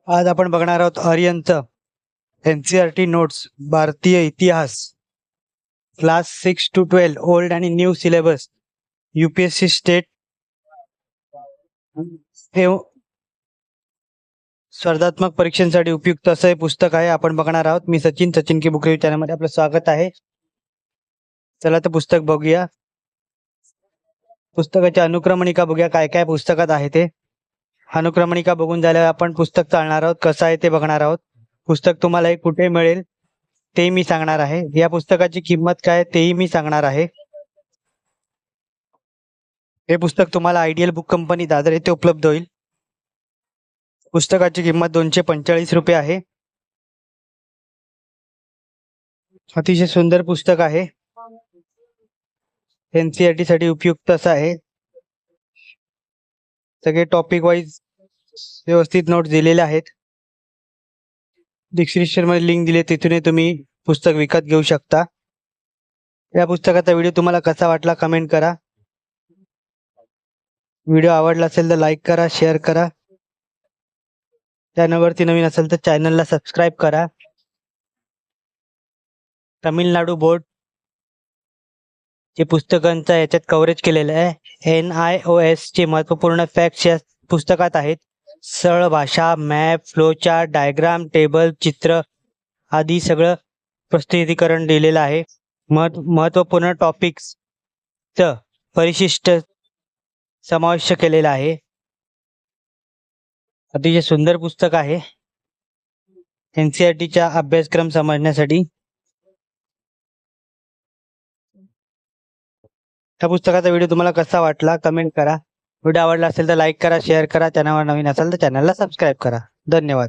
आज आपण बघणार आहोत आर्यनचं NCERT नोट्स भारतीय इतिहास क्लास 6 to 12 ओल्ड आणि न्यू सिलेबस UPSC स्टेट हे स्पर्धात्मक परीक्षांसाठी उपयुक्त असं हे पुस्तक आहे. आपण बघणार आहोत. मी सचिन की बुक रिव्ह्यू चॅनलमध्ये आपलं स्वागत आहे. चला तर पुस्तक बघूया. पुस्तकाची अनुक्रमणिका बघूया काय काय पुस्तकात आहे ते. अनुक्रमणिका बघून झाल्यावर आपण पुस्तक चालणार आहोत, कसं आहे ते बघणार आहोत. पुस्तक तुम्हाला हे कुठे मिळेल ते मी सांगणार आहे. या पुस्तकाची किंमत काय तेही मी सांगणार आहे. हे पुस्तक तुम्हाला आयडियल बुक कंपनी दादर येथे उपलब्ध होईल. पुस्तकाची किंमत 245 रुपये आहे. अतिशय सुंदर पुस्तक आहे. NCERT साठी उपयुक्त असं आहे. सगळे टॉपिक वाईज व्यवस्थित नोट्स दिलेले आहेत. डिस्क्रिप्शन मध्ये लिंक दिली, तिथून तुम्ही पुस्तक विकत घेऊ शकता. या पुस्तकाचा व्हिडिओ तुम्हाला कसा वाटला कमेंट करा. व्हिडिओ आवडला असेल तर लाईक करा, शेअर करा. चॅनलवरती नवीन असेल तर चॅनलला सबस्क्राईब करा. तामिळनाडू बोर्ड चे पुस्तकांचा याच्यात कव्हरेज केलेलं आहे. NIOS चे महत्त्वपूर्ण फॅक्ट्स या पुस्तकात आहेत. सरळ भाषा, मॅप, फ्लोचार्ट, डायग्राम, टेबल, चित्र आदी सगळं प्रस्तुतीकरण दिलेलं आहे. महत्त्वपूर्ण टॉपिक्सचं परिशिष्ट समाविष्ट केलेलं आहे. अतिशय सुंदर पुस्तक आहे NCERTचा अभ्यासक्रम समजण्यासाठी. त्या पुस्तकाचा व्हिडिओ तुम्हाला कसा वाटला कमेंट करा. व्हिडिओ आवडला असेल तर लाईक करा, शेअर करा. चॅनलवर नवीन असेल तर चॅनलला सबस्क्राईब करा. धन्यवाद.